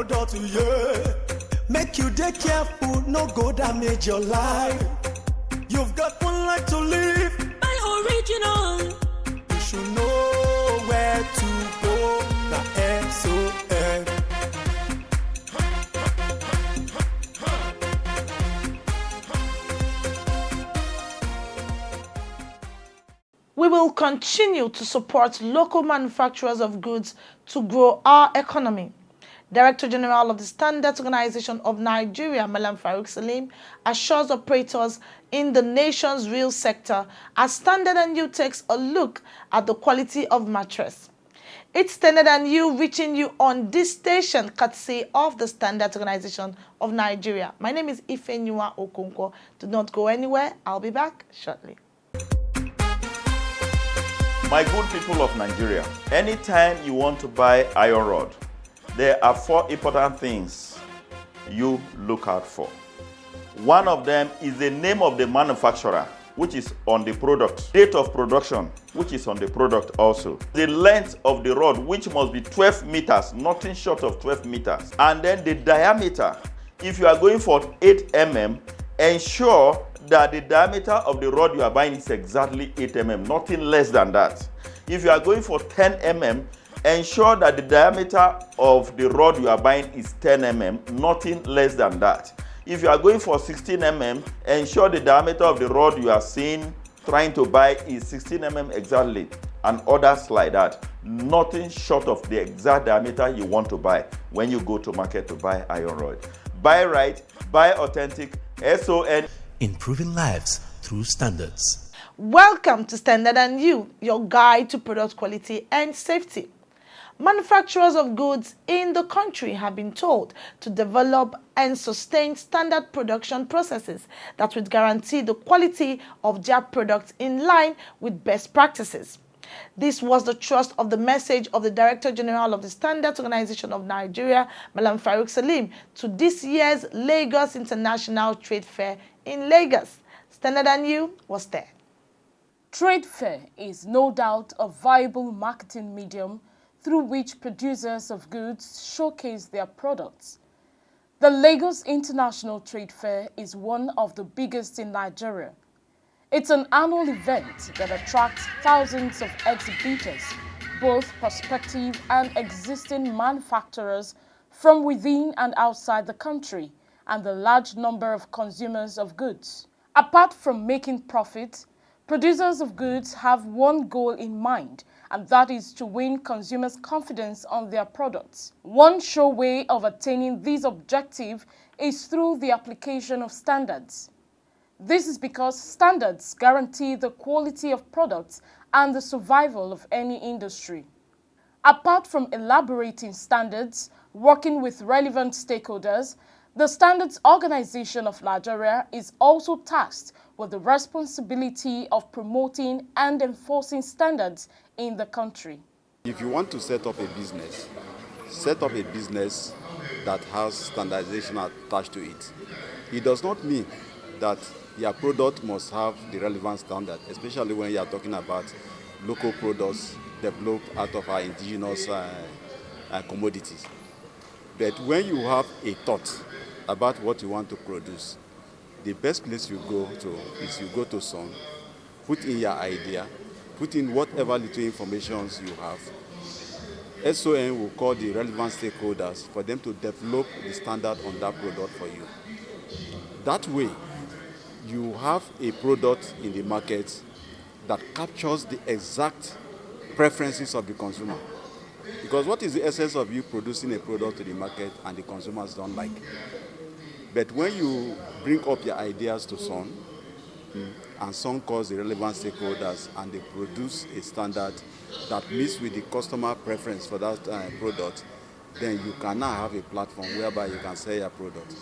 product, yeah. Make you dey careful, no go damage your life. You've got one life to live. Buy original. You should know where to go. Na SON. We will continue to support local manufacturers of goods to grow our economy. Director General of the Standards Organization of Nigeria, Malam Farouk Salim, assures operators in the nation's real sector as Standard & You takes a look at the quality of mattress. It's Standard & You reaching you on this station courtesy of the Standards Organization of Nigeria. My name is Ifenyua Okonkwo. Do not go anywhere. I'll be back shortly. My good people of Nigeria, anytime you want to buy iron rod, there are 4 important things you look out for. One of them is the name of the manufacturer, which is on the product. Date of production, which is on the product also. The length of the rod, which must be 12 meters, nothing short of 12 meters. And then the diameter. If you are going for 8 mm, ensure that the diameter of the rod you are buying is exactly 8 mm, nothing less than that. If you are going for 10 mm, ensure that the diameter of the rod you are buying is 10 mm, nothing less than that. If you are going for 16 mm, ensure the diameter of the rod you are trying to buy is 16 mm exactly, and others like that. Nothing short of the exact diameter you want to buy when you go to market to buy iron rod. Buy right, buy authentic, SON. Improving lives through standards. Welcome to Standard & You, your guide to product quality and safety. Manufacturers of goods in the country have been told to develop and sustain standard production processes that would guarantee the quality of their products in line with best practices. This was the thrust of the message of the Director General of the Standards Organization of Nigeria, Malam Farouk Salim, to this year's Lagos International Trade Fair in Lagos. Standard & You was there. Trade fair is no doubt a viable marketing medium through which producers of goods showcase their products. The Lagos International Trade Fair is one of the biggest in Nigeria. It's an annual event that attracts thousands of exhibitors, both prospective and existing manufacturers from within and outside the country, and the large number of consumers of goods. Apart from making profit, producers of goods have one goal in mind, and that is to win consumers' confidence on their products. One sure way of attaining this objective is through the application of standards. This is because standards guarantee the quality of products and the survival of any industry. Apart from elaborating standards, working with relevant stakeholders, the Standards Organization of Nigeria is also tasked with the responsibility of promoting and enforcing standards in the country. If you want to set up a business that has standardization attached to it. It does not mean that your product must have the relevant standard, especially when you are talking about local products developed out of our indigenous commodities. But when you have a thought about what you want to produce, the best place you go to is you go to SON, put in your idea, put in whatever little information you have. SON will call the relevant stakeholders for them to develop the standard on that product for you. That way, you have a product in the market that captures the exact preferences of the consumer. Because what is the essence of you producing a product to the market and the consumers don't like? But when you bring up your ideas to SON, and SON calls the relevant stakeholders and they produce a standard that meets with the customer preference for that product, then you can now have a platform whereby you can sell your product.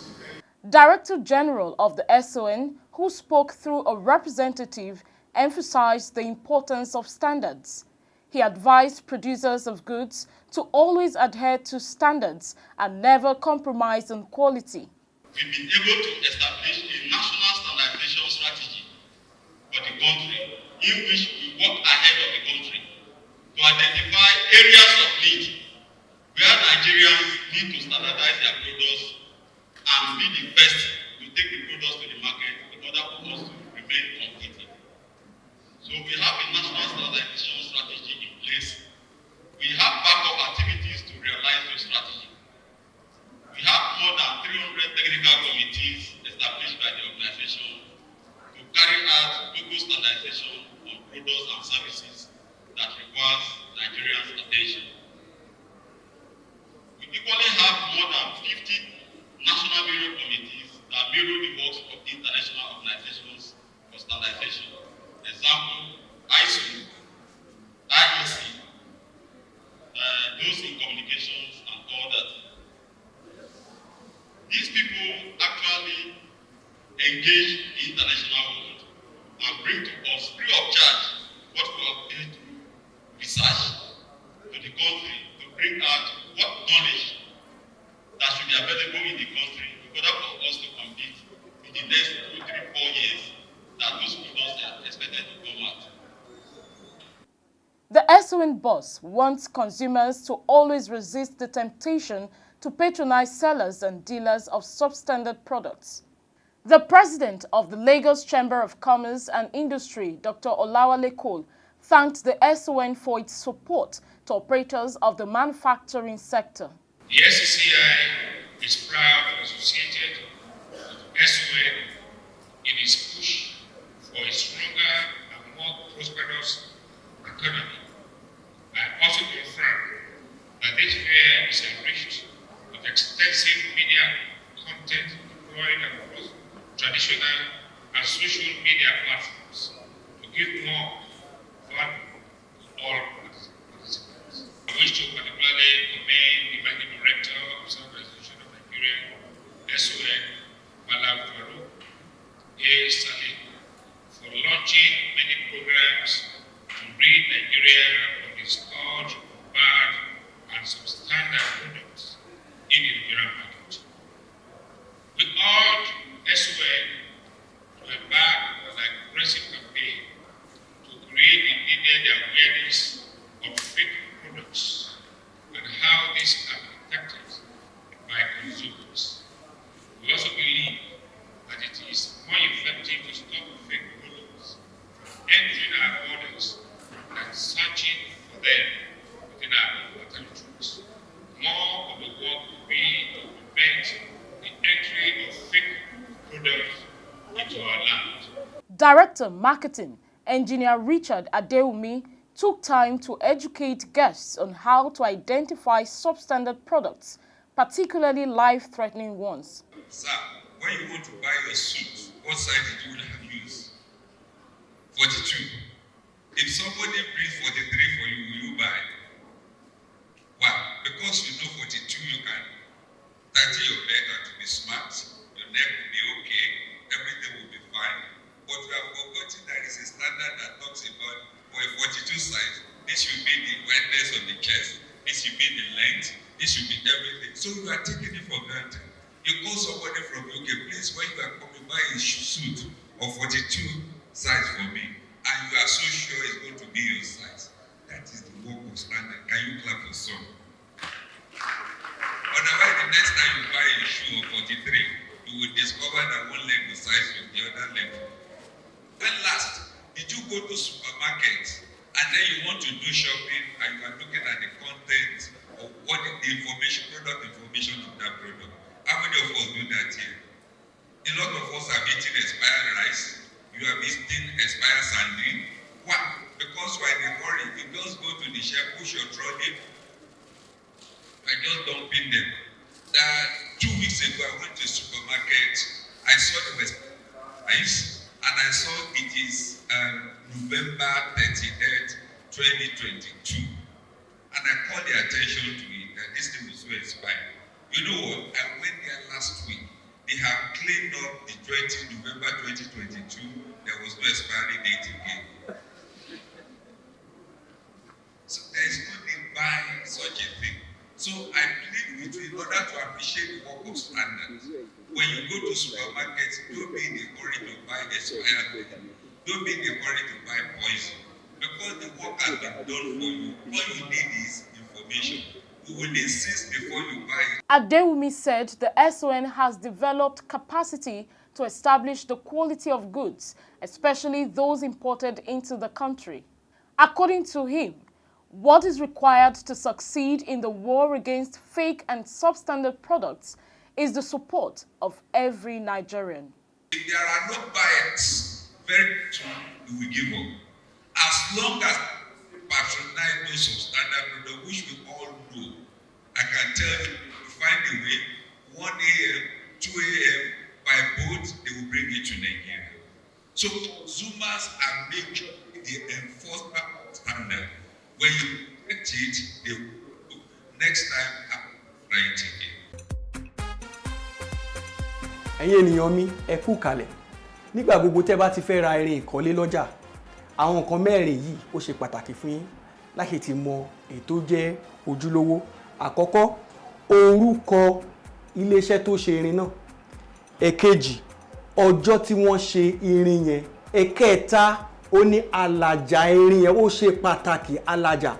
Director General of the SON, who spoke through a representative, emphasized the importance of standards. He advised producers of goods to always adhere to standards and never compromise on quality. We've been able to establish a national standardization strategy for the country, in which we work ahead of the country to identify areas of need where Nigerians need to standardize products to the market in order for us to remain competitive. So we have a national standardization strategy in place. We have backup activities to realize the strategy. We have more than 300 technical committees established by the organization to carry out local standardization on products and services that requires Nigerians' attention. We equally have more than 50 national bureau committees that mirror the works of international organizations for standardization. Example, ISO, IEC, those in communications and all that. These people actually engage the international world and bring to us free of charge what we are paid to research to the country to bring out what knowledge that should be available in the country in order for us to compete in the next 2, 3, 4 years that those products are expected to come out. The SON boss wants consumers to always resist the temptation to patronize sellers and dealers of substandard products. The president of the Lagos Chamber of Commerce and Industry, Dr. Olawale Cole, thanked the SON for its support to operators of the manufacturing sector. The SCCI is proud associated with SON in its push for a stronger and more prosperous economy. I also confirm that this fair is enriched with extensive media content deployed across traditional and social media platforms to give more fun to all participants. I wish to particularly commend the Managing Director of Southern Association of Nigeria, SON, Malam Farouk A. Saleh, for launching many programs to rid Nigeria of the scourge of bad and substandard products in the Nigerian market. We urge SON to embark on an aggressive campaign to create the needed awareness of fake products and how these can be detected by consumers. We also believe that it is more effective to stop fake products from entering our borders than searching for them within our territories. More of the work will be to prevent the entry of fake products into our land. Director Marketing, Engineer Richard Adeumi, took time to educate guests on how to identify substandard products, particularly life-threatening ones. Sir, when you want to buy your suit, what size did you have used? 42. If somebody brings 43 for you, will you buy? Why? Because you know 42, you can tighten your belt and to be smart, your neck will be okay, everything will be fine. But you have forgotten that there is a standard that talks about for a 42 size, this should be the width of the chest, this should be the length, this should be everything. So you are taking it for granted. You call somebody from UK, please, when you are coming, buy a suit of 42 size for me, and you are so sure it's going to be your size. That is the work of standard. Can you clap for some? Otherwise, the next time you buy a shoe of 43, you will discover that one leg is size with the other leg. When last did you go to supermarket and then you want to do shopping and you are looking at the content of what the information, product information of that product? How many of us do that here? A lot of us have eaten expired rice. You have eaten expired sardine. Why? Because you are in a hurry. You just go to the shelf, push your trolley, and just dump in them. 2 weeks ago, I went to the supermarket. I saw the rice, and I saw it is November 30th, 2022. And I called the attention to it that this thing was so expired. You know what? I went there last week. They have cleaned up the November 2022. There was no expiry date again. So there is no need buying such a thing. So I believe in order to appreciate the work of standards, when you go to supermarkets, don't be in a hurry to buy expired food. Don't be in a hurry to buy poison. Because the work has been done for you. All you need is information. We will insist before you buy it. Adeumi said the SON has developed capacity to establish the quality of goods, especially those imported into the country. According to him, what is required to succeed in the war against fake and substandard products is the support of every Nigerian. If there are no buyers, very soon we will give up. As long as we patronize those substandard products, which we all know, I can tell you, to find a way, 1 a.m., 2 a.m., by boat, they will bring it to Nigeria. So consumers are making the enforcement standard. When you get it, they will next time try it again. Ẹ̀yin ènìyàn mi, ẹ kú kalẹ̀. Nígbà gbogbo tẹ́ bá ti fẹ́ ra irin ìkọ́lé lọ́jà, àwọn nǹkan mẹ́rin yìí ó ṣe pàtàkì fún yín láti ti mọ èyí tó jẹ́ ojúlówó. Àkọ́kọ́, orúkọ iléeṣẹ́ tó ṣe irin náà. Èkejì, ọjọ́ tí wọ́n ṣe irin yẹn. Ẹ̀kẹta, ó ní àlàjá irin yẹn, ó ṣe pàtàkì àlàjá.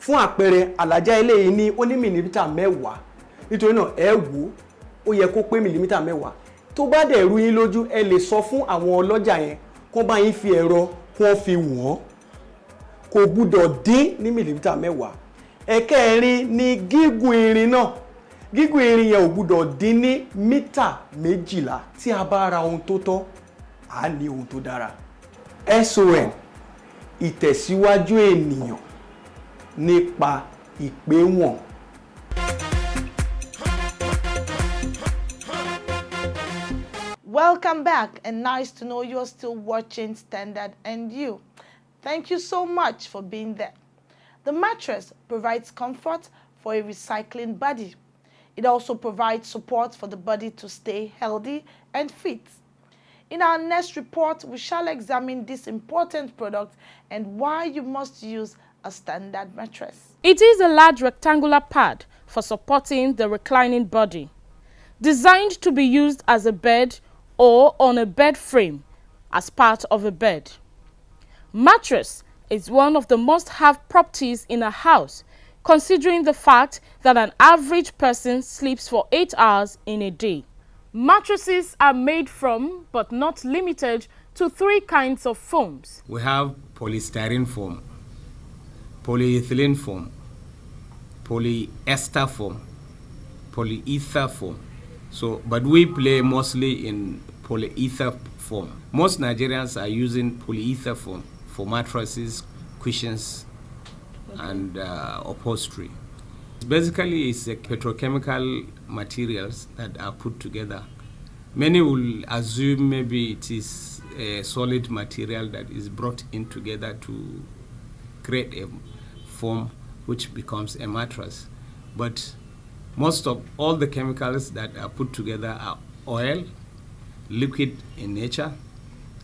Fún àpẹẹrẹ, àlàjá eléyìí ní ó ní mìlímítà 10. Nítorí náà ẹ wò ó yẹ kó pé mìlímítà 10. Tó bá dẹ̀ rú yín lójú, ẹ lè sọ fún àwọn ọlọ́jà yẹn kó bá yín fi ẹ̀rọ kó fi wọ́n. Kò gbúdọ̀ dín ní mìlímítà 10. Ẹ̀kẹrin ni gígùn irin náà. Gígùn irin yẹn ò gbúdọ̀ dín ní mítà 12. Tí a bá ra ohun tó tọ́, a ní ohun tó dára. SON, ìtẹ̀síwájú ènìyàn nípa ìpéwọ̀n. Welcome back, and nice to know you're still watching Standard and You. Thank you so much for being there. The mattress provides comfort for a recycling body. It also provides support for the body to stay healthy and fit. In our next report, we shall examine this important product and why you must use a standard mattress. It is a large rectangular pad for supporting the reclining body, designed to be used as a bed or on a bed frame as part of a bed. Mattress is one of the must-have properties in a house, considering the fact that an average person sleeps for 8 hours in a day. Mattresses are made from, but not limited to, 3 kinds of foams. We have polystyrene foam, polyethylene foam, polyester foam, polyether foam. So, but we play mostly in polyether foam. Most Nigerians are using polyether foam for mattresses, cushions, and upholstery. Basically, it's a petrochemical materials that are put together. Many will assume maybe it is a solid material that is brought in together to create a foam which becomes a mattress. But most of all the chemicals that are put together are oil, liquid in nature,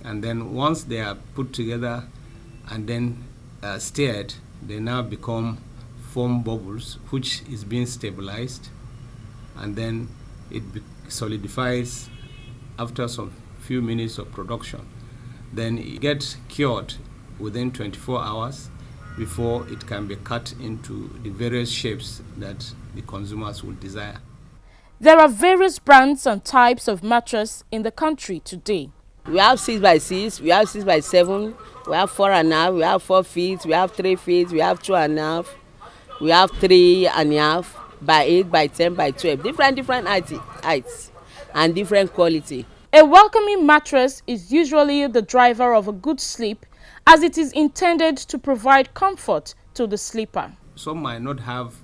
and then once they are put together and then stirred, they now become foam bubbles, which is being stabilized, and then it solidifies after some few minutes of production. Then it gets cured within 24 hours before it can be cut into the various shapes that the consumers will desire. There are various brands and types of mattress in the country today. We have 6x6, we have 6x7, we have 4.5, we have 4 feet, we have 3 feet, we have 2.5, we have 3.5 by 8 by 10 by 12. Different heights and different quality. A welcoming mattress is usually the driver of a good sleep, as it is intended to provide comfort to the sleeper. Some might not have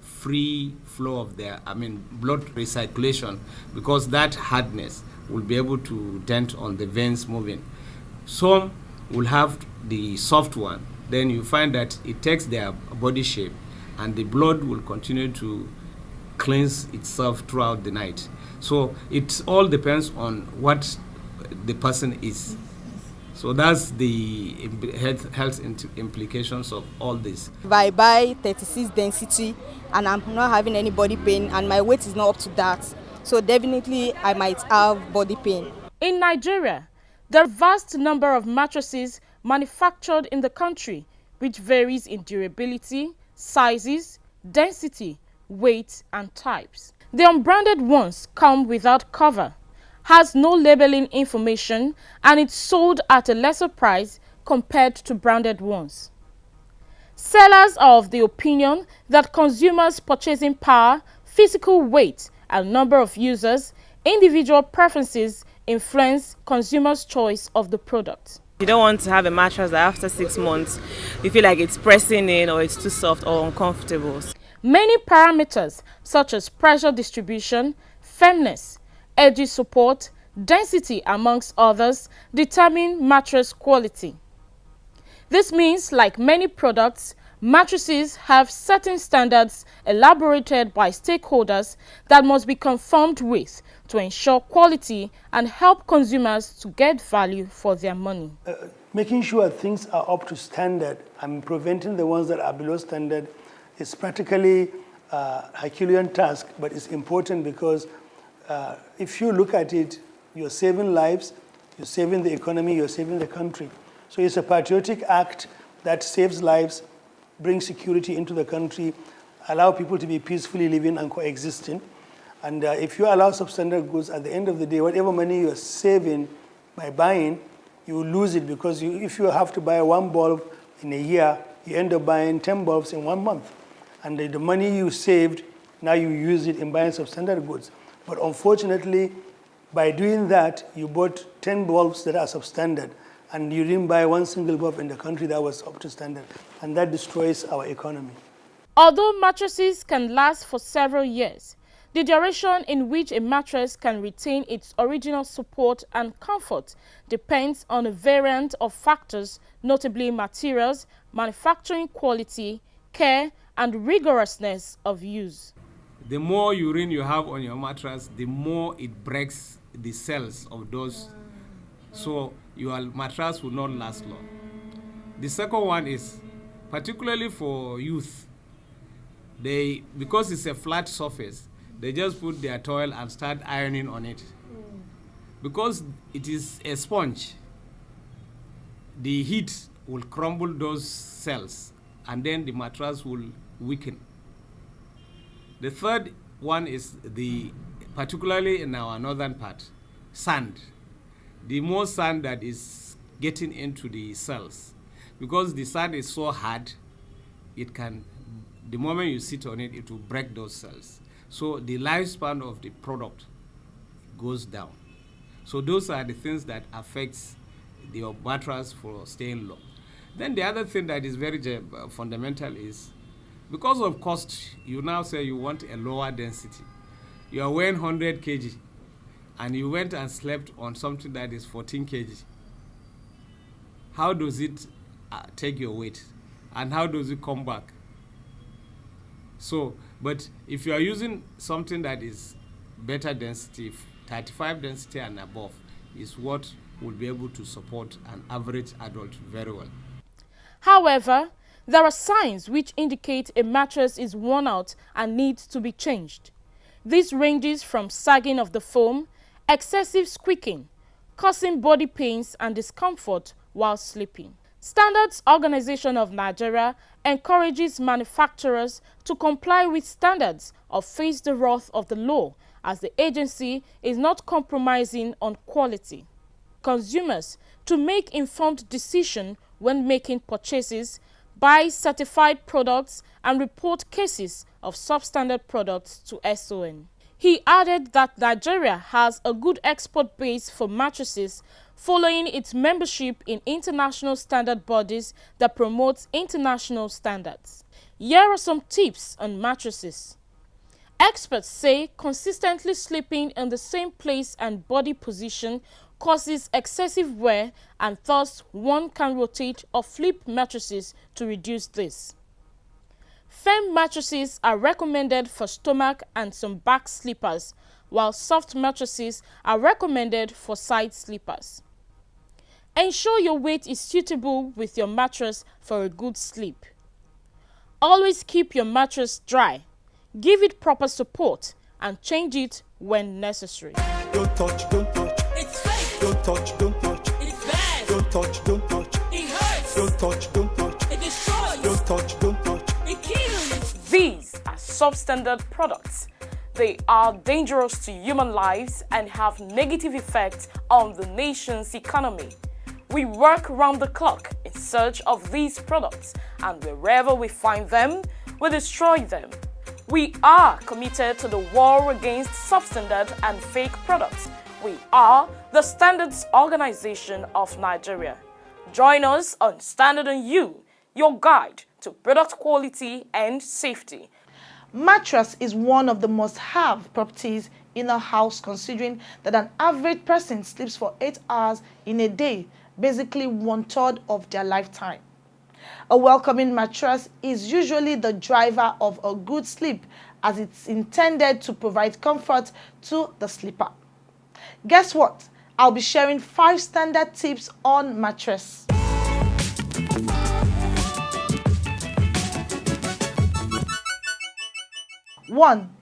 free flow of blood recirculation, because that hardness will be able to dent on the veins moving. Some will have the soft one. Then you find that it takes their body shape and the blood will continue to cleanse itself throughout the night. So it all depends on what the person is. So that's the health implications of all this. If I buy 36 density and I'm not having any body pain and my weight is not up to that, so definitely I might have body pain. In Nigeria, there are a vast number of mattresses manufactured in the country, which varies in durability, sizes, density, weight, and types. The unbranded ones come without cover. has no labeling information, and it's sold at a lesser price compared to branded ones. Sellers are of the opinion that consumers' purchasing power, physical weight, and number of users, individual preferences influence consumers' choice of the product. You don't want to have a mattress that after 6 months you feel like it's pressing in or it's too soft or uncomfortable. Many parameters such as pressure distribution, firmness, edge support, density amongst others determine mattress quality. This means, like many products, mattresses have certain standards elaborated by stakeholders that must be conformed with to ensure quality and help consumers to get value for their money. Making sure things are up to standard and preventing the ones that are below standard is practically a Herculean task, but it's important because if you look at it, you're saving lives, you're saving the economy, you're saving the country. So it's a patriotic act that saves lives, brings security into the country, allow people to be peacefully living and coexisting. And if you allow substandard goods, at the end of the day, whatever money you're saving by buying, you will lose it because if you have to buy one bulb in a year, you end up buying 10 bulbs in 1 month. And the money you saved, now you use it in buying substandard goods. But unfortunately, by doing that, you bought 10 bulbs that are substandard, and you didn't buy one single bulb in the country that was up to standard. And that destroys our economy. Although mattresses can last for several years, the duration in which a mattress can retain its original support and comfort depends on a variant of factors, notably materials, manufacturing quality, care, and rigorousness of use. The more urine you have on your mattress, the more it breaks the cells of those. So your mattress will not last long. The second one is, particularly for youth, because it's a flat surface, they just put their towel and start ironing on it. Because it is a sponge, the heat will crumble those cells and then the mattress will weaken. The third one is particularly in our northern part, sand. The more sand that is getting into the cells, because the sand is so hard, the moment you sit on it, it will break those cells. So the lifespan of the product goes down. So those are the things that affects the mattress for staying long. Then the other thing that is very fundamental is, because of cost, you now say you want a lower density. You are weighing 100 kg, and you went and slept on something that is 14 kg. How does it take your weight? And how does it come back? So, but if you are using something that is better density, 35 density and above, is what will be able to support an average adult very well. However, there are signs which indicate a mattress is worn out and needs to be changed. This ranges from sagging of the foam, excessive squeaking, causing body pains and discomfort while sleeping. Standards Organization of Nigeria encourages manufacturers to comply with standards or face the wrath of the law, as the agency is not compromising on quality. Consumers to make informed decisions when making purchases, buy certified products, and report cases of substandard products to SON. He added that Nigeria has a good export base for mattresses following its membership in international standard bodies that promote international standards. Here are some tips on mattresses. Experts say consistently sleeping in the same place and body position causes excessive wear, and thus one can rotate or flip mattresses to reduce this. Firm mattresses are recommended for stomach and some back sleepers, while soft mattresses are recommended for side sleepers. Ensure your weight is suitable with your mattress for a good sleep. Always keep your mattress dry, give it proper support, and change it when necessary. Don't touch, don't touch. It's fake. Don't touch, don't touch. It's bad. Don't touch, don't touch. It hurts. Don't touch, don't touch. It destroys. Don't touch, don't touch. It kills. These are substandard products. They are dangerous to human lives and have negative effects on the nation's economy. We work round the clock in search of these products, and wherever we find them, we destroy them. We are committed to the war against substandard and fake products. We are the Standards Organization of Nigeria. Join us on Standard and You, your guide to product quality and safety. Mattress is one of the must-have properties in a house, considering that an average person sleeps for 8 hours in a day, basically 1/3 of their lifetime. A welcoming mattress is usually the driver of a good sleep, as it's intended to provide comfort to the sleeper. Guess what? I'll be sharing 5 standard tips on mattress. One,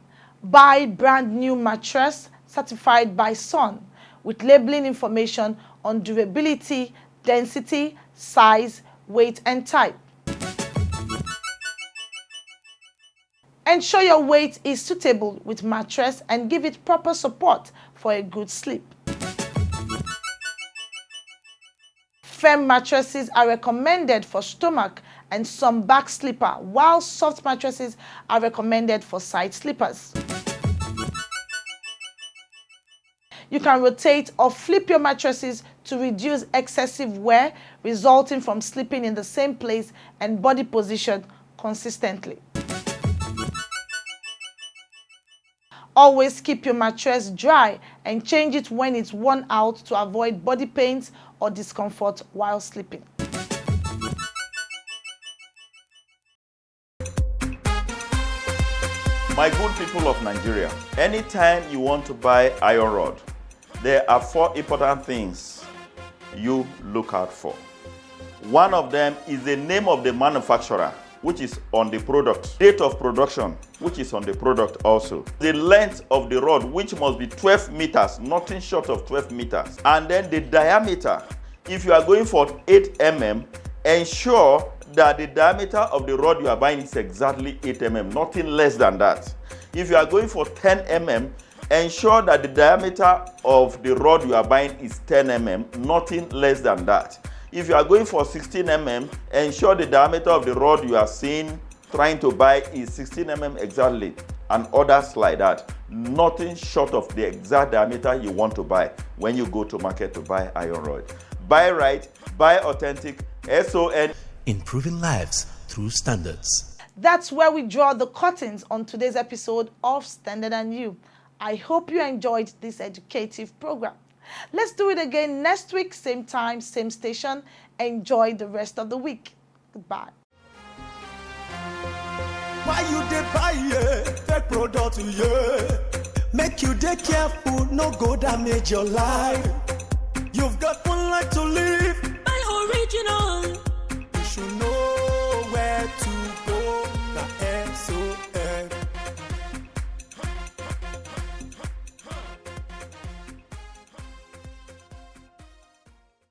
buy brand new mattress certified by Sun with labeling information on durability, density, size, weight and type. Ensure your weight is suitable with mattress and give it proper support for a good sleep. Firm mattresses are recommended for stomach and some back sleeper, while soft mattresses are recommended for side sleepers. You can rotate or flip your mattresses to reduce excessive wear resulting from sleeping in the same place and body position consistently. Always keep your mattress dry and change it when it's worn out to avoid body pains or discomfort while sleeping. My good people of Nigeria, anytime you want to buy iron rod, there are 4 important things you look out for. One of them is the name of the manufacturer, which is on the product, date of production, which is on the product also, the length of the rod, which must be 12 meters, nothing short of 12 meters, and then the diameter. If you are going for 8 mm, ensure that the diameter of the rod you are buying is exactly 8 mm, nothing less than that. If you are going for 10 mm, ensure that the diameter of the rod you are buying is 10 mm, nothing less than that. If you are going for 16 mm, ensure the diameter of the rod you are trying to buy is 16 mm exactly, and others like that. Nothing short of the exact diameter you want to buy when you go to market to buy iron rod. Buy right, buy authentic, SON. Improving lives through standards. That's where we draw the curtains on today's episode of Standard and You. I hope you enjoyed this educative program. Let's do it again next week, same time, same station. Enjoy the rest of the week. Goodbye. Why you dey buy fake product, make you dey careful, no go damage your life.